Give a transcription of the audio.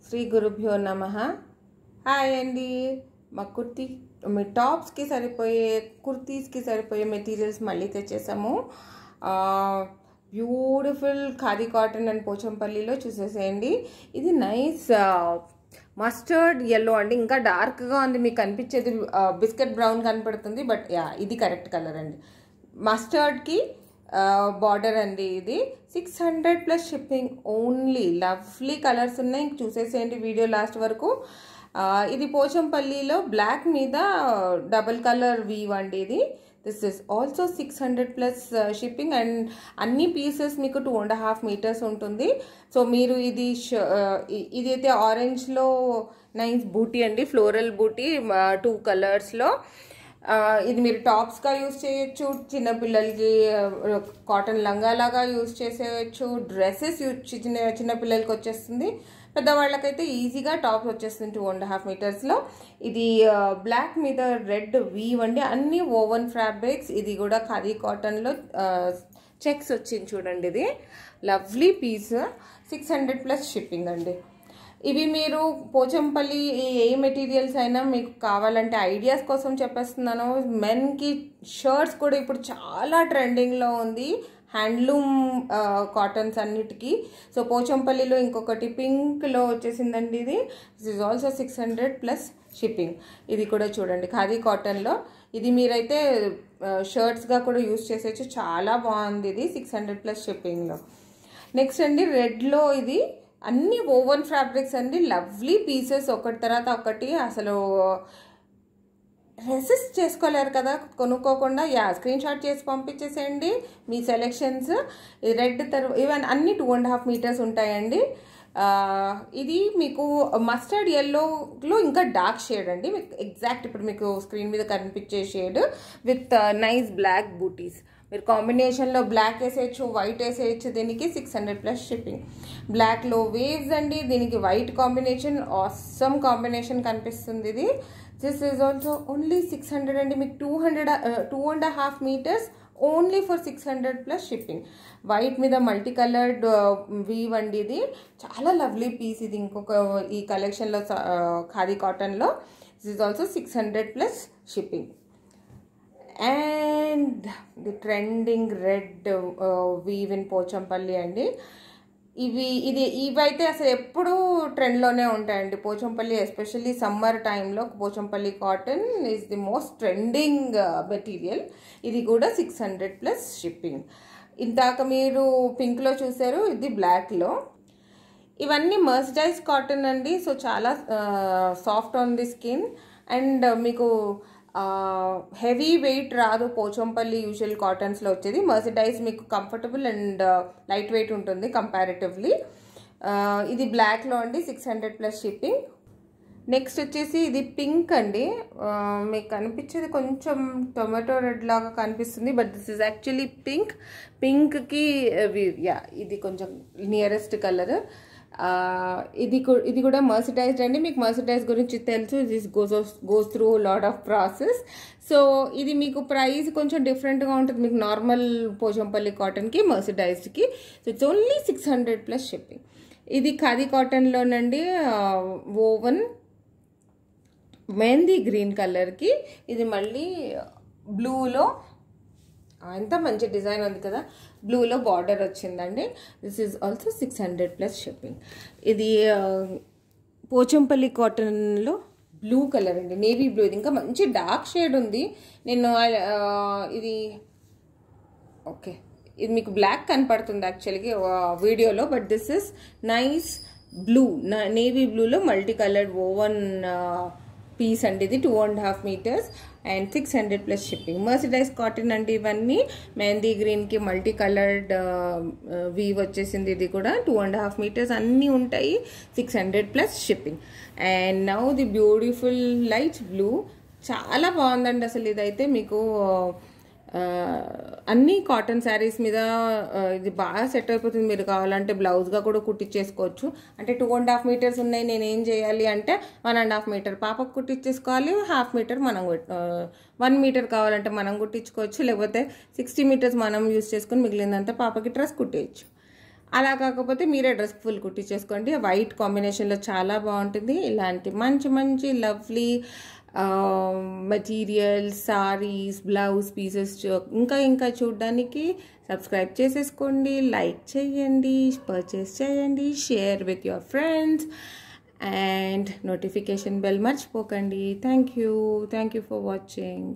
శ్రీ గురుభ్యో నమః. హాయ్ అండి. మా మీ టాప్స్కి సరిపోయే కుర్తీస్కి సరిపోయే మెటీరియల్స్ మళ్ళీ తెచ్చేసాము. బ్యూటిఫుల్ ఖాదీ కాటన్ అండ్ పోచంపల్లిలో చూసేసేయండి. ఇది నైస్ మస్టర్డ్ ఎల్లో అండి. ఇంకా డార్క్గా ఉంది, మీకు కనిపించేది బిస్కెట్ బ్రౌన్ కనపడుతుంది, బట్ ఇది కరెక్ట్ కలర్ అండి. మస్టర్డ్కి బార్డర్ అండి. ఇది 600 plus shipping only. Lovely colours ఉన్నాయి, చూసేసేయండి వీడియో లాస్ట్ వరకు. ఇది పోచంపల్లిలో బ్లాక్ మీద డబుల్ కలర్ వీవ్ అండి. ఇది this is also 600 plus shipping and అన్ని పీసెస్ మీకు 2.5 మీటర్స్ ఉంటుంది. సో మీరు ఇదైతే ఆరెంజ్లో నైస్ బూటీ అండి, ఫ్లోరల్ బూటీ 2 కలర్స్లో. ఇది మీరు టాప్స్గా యూజ్ చేయొచ్చు, చిన్నపిల్లలకి కాటన్ లంగాలాగా యూజ్ చేసేయచ్చు, డ్రెస్సెస్ చిన్నపిల్లలకి వచ్చేస్తుంది, పెద్దవాళ్ళకైతే ఈజీగా టాప్స్ వచ్చేస్తుంది 2.5 మీటర్స్లో. ఇది బ్లాక్ మీద రెడ్ వీవ్ అండి, అన్ని ఓవెన్ ఫ్యాబ్రిక్స్. ఇది కూడా ఖాదీ కాటన్లో చెక్స్ వచ్చింది చూడండి. ఇది లవ్లీ పీస్, 600 ప్లస్ షిప్పింగ్ అండి. ఇవి మీరు పోచంపల్లి ఏ మెటీరియల్స్ అయినా మీకు కావాలంటే ఐడియాస్ కోసం చెప్పేస్తున్నాను. మెన్కి షర్ట్స్ కూడా ఇప్పుడు చాలా ట్రెండింగ్లో ఉంది, హ్యాండ్లూమ్ కాటన్స్ అన్నిటికీ. సో పోచంపల్లిలో ఇంకొకటి పింక్లో వచ్చేసిందండి. ఇది ఈజ్ ఆల్సో 600 ప్లస్ షిప్పింగ్. ఇది కూడా చూడండి ఖాదీ కాటన్లో. ఇది మీరైతే షర్ట్స్గా కూడా యూజ్ చేసేయచ్చు, చాలా బాగుంది. ఇది 600 ప్లస్ షిప్పింగ్లో. నెక్స్ట్ అండి రెడ్లో ఇది అన్ని ఓవెన్ ఫ్యాబ్రిక్స్ అండి, లవ్లీ పీసెస్, ఒకటి తర్వాత ఒకటి. అసలు రెసిస్ట్ చేసుకోలేరు కదా కొనుక్కోకుండా. స్క్రీన్ షాట్ చేసి పంపించేసేయండి మీ సెలెక్షన్స్. రెడ్ ఈవెన్ అన్ని 2.5 మీటర్స్ ఉంటాయండి. ఇది మీకు మస్టర్డ్ ఎల్లోలో ఇంకా డార్క్ షేడ్ అండి, మీకు ఎగ్జాక్ట్ ఇప్పుడు మీకు స్క్రీన్ మీద కనిపించే షేడ్ విత్ నైస్ బ్లాక్ బూటీస్. మీరు కాంబినేషన్లో బ్లాక్ వేసేయచ్చు, వైట్ వేసేయచ్చు. దీనికి 600 ప్లస్ షిప్పింగ్. బ్లాక్లో వేవ్స్ అండి, దీనికి వైట్ కాంబినేషన్ ఆసమ్ కాంబినేషన్ కనిపిస్తుంది. ఇది దిస్ ఈజ్ ఆల్సో ఓన్లీ 600 అండి. మీకు 2.5 metres only for 600 plus shipping. White మీద మల్టీ కలర్డ్ వీవ్ అండి. ఇది చాలా లవ్లీ పీస్. ఇది ఇంకొక ఈ కలెక్షన్లో ఖాదీ కాటన్లో. This is also 600 plus shipping. And the trending red weave in Pochampally అండి. ఇవైతే అసలు ఎప్పుడూ ట్రెండ్లోనే ఉంటాయండి పోచంపల్లి, ఎస్పెషల్లీ సమ్మర్ టైంలో. Pochampally cotton is the most trending material. ఇది కూడా 600 ప్లస్ షిప్పింగ్. ఇందాక మీరు పింక్లో చూసారు, ఇది బ్లాక్లో. ఇవన్నీ మర్సరైజ్ కాటన్ అండి. సో చాలా soft on the skin and మీకు హెవీ వెయిట్ రాదు. పోచంపల్లి యూజువల్ కాటన్స్లో వచ్చేది మర్సరైజ్ మీకు కంఫర్టబుల్ అండ్ లైట్ వెయిట్ ఉంటుంది కంపారిటివ్లీ. ఇది బ్లాక్లో అండి, 600 ప్లస్ షిప్పింగ్. నెక్స్ట్ వచ్చేసి ఇది పింక్ అండి. మీకు కనిపించేది కొంచెం టొమాటో రెడ్ లాగా కనిపిస్తుంది, but this is actually pink. పింక్కి ఇది కొంచెం నియరెస్ట్ కలర్. ఇది కూడా మర్సరైజ్డ్ అండి. మీకు మర్సరైజ్ గురించి తెలుసు, this goes through lot of process. So ఇది మీకు ప్రైస్ కొంచెం డిఫరెంట్గా ఉంటుంది మీకు నార్మల్ పోచంపల్లి కాటన్కి మర్సరైజ్డ్కి. So it's only 600 plus shipping. ఇది ఖాదీ కాటన్లోనండి, ఓవెన్ మెహందీ గ్రీన్ కలర్కి. ఇది మళ్ళీ బ్లూలో, ఎంత మంచి డిజైన్ ఉంది కదా, బ్లూలో బార్డర్ వచ్చిందండి. This is also 600 plus shipping. ఇది పోచంపల్లి కాటన్లో బ్లూ కలర్ అండి, నేవీ బ్లూ. ఇది ఇంకా మంచి డార్క్ షేడ్ ఉంది. నేను ఇది ఓకే, ఇది మీకు బ్లాక్ కనపడుతుంది యాక్చువల్గా వీడియోలో, but this is nice blue, navy బ్లూలో మల్టీ కలర్డ్ ఓవెన్ పీస్ అండి. ఇది 2.5 metres and 600 plus shipping. Mercerise cotton అండి ఇవన్నీ. మెహందీ గ్రీన్కి మల్టీ కలర్డ్ వీవ్ వచ్చేసింది. ఇది కూడా 2.5 మీటర్స్ అన్నీ ఉంటాయి, 600 plus shipping. And now the beautiful light blue, చాలా బాగుందండి అసలు. ఇదైతే మీకు అన్ని కాటన్ శారీస్ మీద ఇది బాగా సెట్ అయిపోతుంది. మీరు కావాలంటే బ్లౌజ్గా కూడా కుట్టించేసుకోవచ్చు. అంటే 2.5 మీటర్స్ ఉన్నాయి, నేను ఏం చేయాలి అంటే 1.5 మీటర్ పాపకు కుట్టించేసుకోవాలి, 1/2 మీటర్ మనం 1 మీటర్ కావాలంటే మనం కుట్టించుకోవచ్చు, లేకపోతే 60 మీటర్స్ మనం యూజ్ చేసుకుని మిగిలిందంతా పాపకి డ్రెస్ కుట్టేయచ్చు. అలా కాకపోతే మీరే డ్రెస్ ఫుల్ కుట్టించేసుకోండి. వైట్ కాంబినేషన్లో చాలా బాగుంటుంది. ఇలాంటి మంచి మంచి lovely material saris, blouse pieces ఇంకా చూడడానికి సబ్స్క్రైబ్ చేసేసుకోండి, లైక్ చేయండి, పర్చేస్ చేయండి, share with your friends and notification bell మర్చిపోకండి. Thank you for watching.